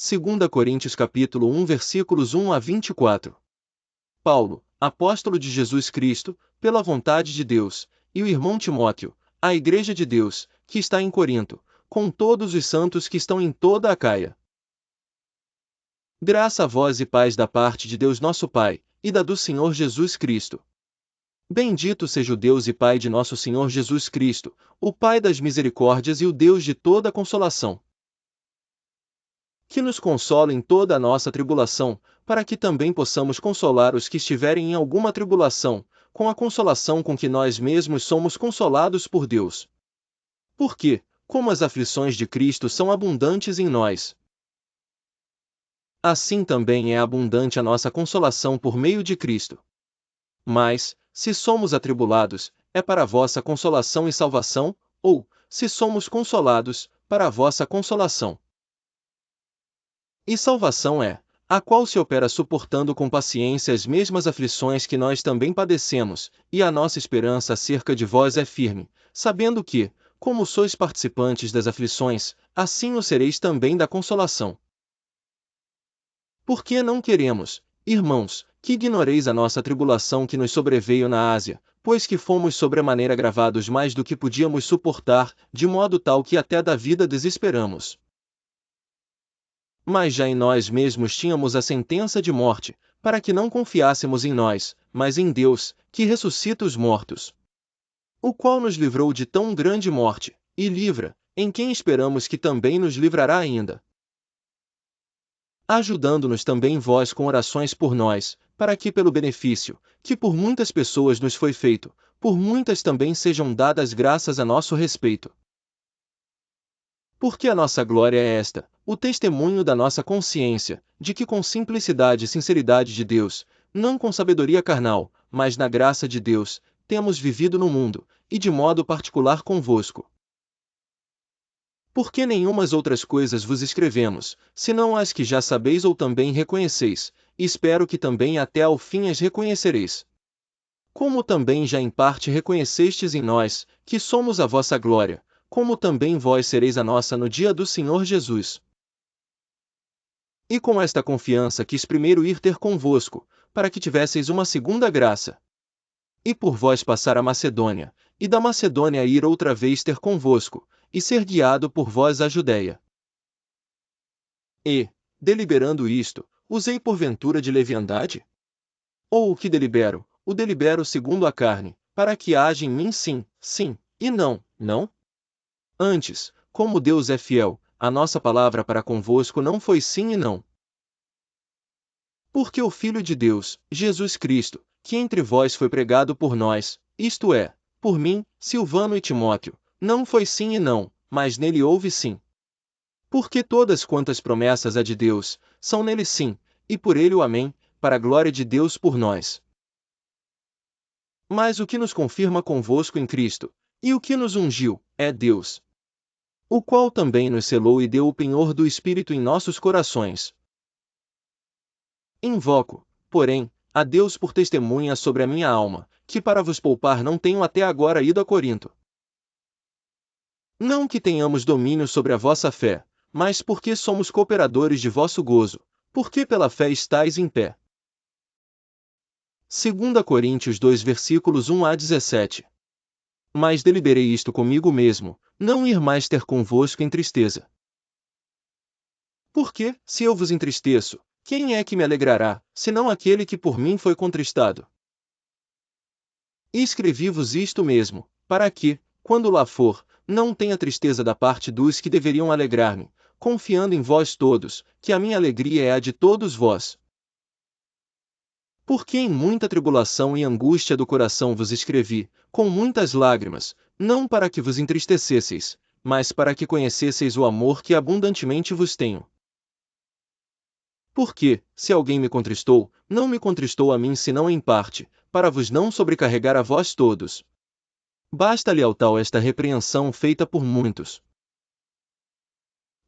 2 Coríntios capítulo 1 versículos 1 a 24. Paulo, apóstolo de Jesus Cristo, pela vontade de Deus, e o irmão Timóteo, à igreja de Deus, que está em Corinto, com todos os santos que estão em toda a Acaia. Graça a vós e paz da parte de Deus nosso Pai, e da do Senhor Jesus Cristo. Bendito seja o Deus e Pai de nosso Senhor Jesus Cristo, o Pai das misericórdias e o Deus de toda consolação, que nos consola em toda a nossa tribulação, para que também possamos consolar os que estiverem em alguma tribulação, com a consolação com que nós mesmos somos consolados por Deus. Porque, como as aflições de Cristo são abundantes em nós, assim também é abundante a nossa consolação por meio de Cristo. Mas, se somos atribulados, é para a vossa consolação e salvação, ou, se somos consolados, para a vossa consolação e salvação é, a qual se opera suportando com paciência as mesmas aflições que nós também padecemos, e a nossa esperança acerca de vós é firme, sabendo que, como sois participantes das aflições, assim o sereis também da consolação. Porque não queremos, irmãos, que ignoreis a nossa tribulação que nos sobreveio na Ásia, pois que fomos sobremaneira gravados mais do que podíamos suportar, de modo tal que até da vida desesperamos. Mas já em nós mesmos tínhamos a sentença de morte, para que não confiássemos em nós, mas em Deus, que ressuscita os mortos, o qual nos livrou de tão grande morte, e livra, em quem esperamos que também nos livrará ainda, ajudando-nos também vós com orações por nós, para que pelo benefício, que por muitas pessoas nos foi feito, por muitas também sejam dadas graças a nosso respeito. Porque a nossa glória é esta, o testemunho da nossa consciência, de que com simplicidade e sinceridade de Deus, não com sabedoria carnal, mas na graça de Deus, temos vivido no mundo, e de modo particular convosco. Porque nenhumas outras coisas vos escrevemos, senão as que já sabeis ou também reconheceis, e espero que também até ao fim as reconhecereis. Como também já em parte reconhecestes em nós, que somos a vossa glória, como também vós sereis a nossa no dia do Senhor Jesus. E com esta confiança quis primeiro ir ter convosco, para que tivesseis uma segunda graça. E por vós passar a Macedônia, e da Macedônia ir outra vez ter convosco, e ser guiado por vós à Judéia. E, deliberando isto, usei porventura de leviandade? Ou o que delibero, o delibero segundo a carne, para que haja em mim sim, sim, e não, não? Antes, como Deus é fiel, a nossa palavra para convosco não foi sim e não. Porque o Filho de Deus, Jesus Cristo, que entre vós foi pregado por nós, isto é, por mim, Silvano e Timóteo, não foi sim e não, mas nele houve sim. Porque todas quantas promessas há de Deus, são nele sim, e por ele o amém, para a glória de Deus por nós. Mas o que nos confirma convosco em Cristo, e o que nos ungiu, é Deus, o qual também nos selou e deu o penhor do Espírito em nossos corações. Invoco, porém, a Deus por testemunha sobre a minha alma, que para vos poupar não tenho até agora ido a Corinto. Não que tenhamos domínio sobre a vossa fé, mas porque somos cooperadores de vosso gozo, porque pela fé estáis em pé. 2 Coríntios 2 versículos 1 a 17. Mas deliberei isto comigo mesmo, não ir mais ter convosco em tristeza. Porque, se eu vos entristeço, quem é que me alegrará, senão aquele que por mim foi contristado? E escrevi-vos isto mesmo, para que, quando lá for, não tenha tristeza da parte dos que deveriam alegrar-me, confiando em vós todos, que a minha alegria é a de todos vós. Porque em muita tribulação e angústia do coração vos escrevi, com muitas lágrimas, não para que vos entristecesseis, mas para que conhecesseis o amor que abundantemente vos tenho. Porque, se alguém me contristou, não me contristou a mim senão em parte, para vos não sobrecarregar a vós todos. Basta-lhe ao tal esta repreensão feita por muitos.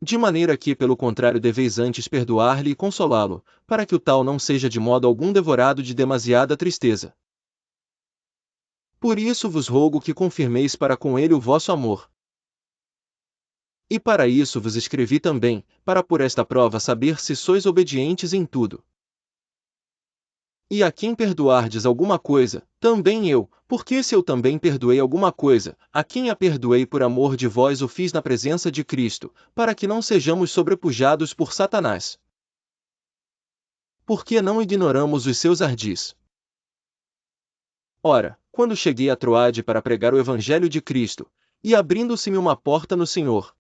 De maneira que, pelo contrário, deveis antes perdoar-lhe e consolá-lo, para que o tal não seja de modo algum devorado de demasiada tristeza. Por isso vos rogo que confirmeis para com ele o vosso amor. E para isso vos escrevi também, para por esta prova saber se sois obedientes em tudo. E a quem perdoardes alguma coisa, também eu, porque se eu também perdoei alguma coisa, a quem a perdoei por amor de vós o fiz na presença de Cristo, para que não sejamos sobrepujados por Satanás. Porque não ignoramos os seus ardis. Ora, quando cheguei a Troade para pregar o Evangelho de Cristo, e abrindo-se-me uma porta no Senhor,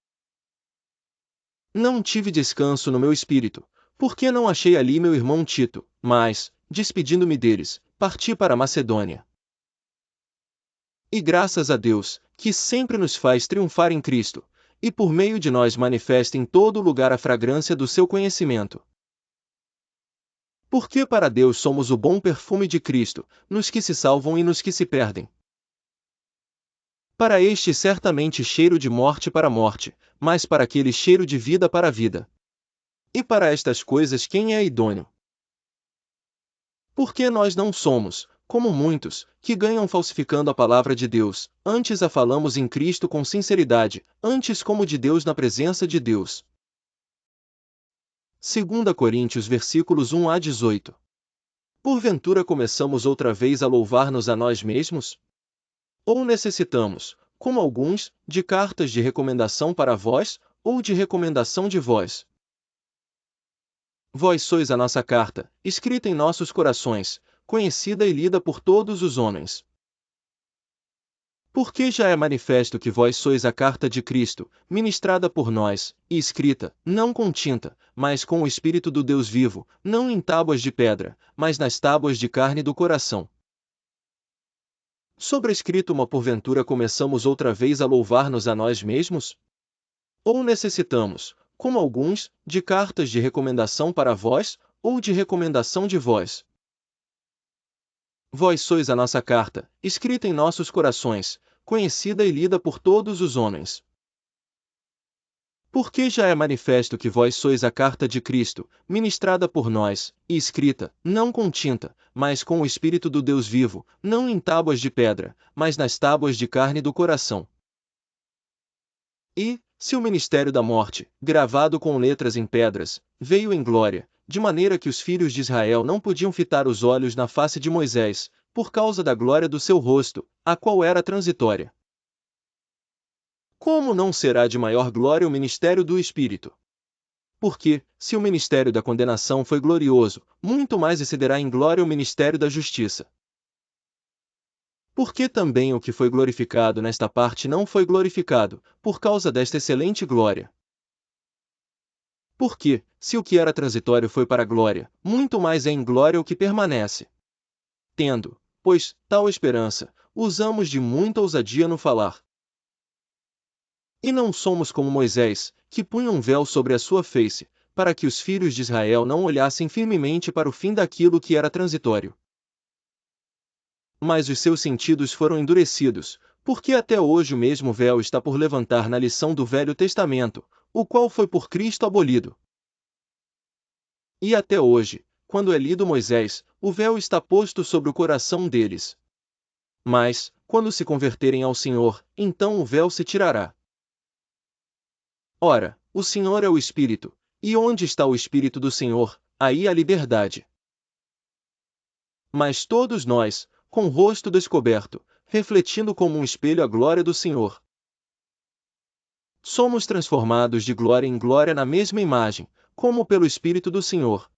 não tive descanso no meu espírito, porque não achei ali meu irmão Tito, mas, despedindo-me deles, parti para a Macedônia. E graças a Deus, que sempre nos faz triunfar em Cristo, e por meio de nós manifesta em todo lugar a fragrância do seu conhecimento. Porque para Deus somos o bom perfume de Cristo, nos que se salvam e nos que se perdem. Para este certamente cheiro de morte para a morte, mas para aquele cheiro de vida para a vida. E para estas coisas quem é idôneo? Porque nós não somos, como muitos, que ganham falsificando a palavra de Deus, antes a falamos em Cristo com sinceridade, antes como de Deus na presença de Deus. 2 Coríntios versículos 1 a 18. Porventura começamos outra vez a louvar-nos a nós mesmos? Ou necessitamos, como alguns, de cartas de recomendação para vós, ou de recomendação de vós? Vós sois a nossa carta, escrita em nossos corações, conhecida e lida por todos os homens. Porque já é manifesto que vós sois a carta de Cristo, ministrada por nós, e escrita, não com tinta, mas com o Espírito do Deus vivo, não em tábuas de pedra, mas nas tábuas de carne do coração. Sobrescrito uma porventura começamos outra vez a louvar-nos a nós mesmos? Ou necessitamos, como alguns, de cartas de recomendação para vós, ou de recomendação de vós? Vós sois a nossa carta, escrita em nossos corações, conhecida e lida por todos os homens. Porque já é manifesto que vós sois a carta de Cristo, ministrada por nós, e escrita, não com tinta, mas com o Espírito do Deus vivo, não em tábuas de pedra, mas nas tábuas de carne do coração. E, se o ministério da morte, gravado com letras em pedras, veio em glória, de maneira que os filhos de Israel não podiam fitar os olhos na face de Moisés, por causa da glória do seu rosto, a qual era transitória. Como não será de maior glória o ministério do Espírito? Porque, se o ministério da condenação foi glorioso, muito mais excederá em glória o ministério da justiça. Porque também o que foi glorificado nesta parte não foi glorificado, por causa desta excelente glória. Porque, se o que era transitório foi para a glória, muito mais é em glória o que permanece. Tendo, pois, tal esperança, usamos de muita ousadia no falar. E não somos como Moisés, que punha um véu sobre a sua face, para que os filhos de Israel não olhassem firmemente para o fim daquilo que era transitório. Mas os seus sentidos foram endurecidos, porque até hoje o mesmo véu está por levantar na lição do Velho Testamento, o qual foi por Cristo abolido. E até hoje, quando é lido Moisés, o véu está posto sobre o coração deles. Mas, quando se converterem ao Senhor, então o véu se tirará. Ora, o Senhor é o Espírito, e onde está o Espírito do Senhor, aí há liberdade. Mas todos nós, com o rosto descoberto, refletindo como um espelho a glória do Senhor, somos transformados de glória em glória na mesma imagem, como pelo Espírito do Senhor.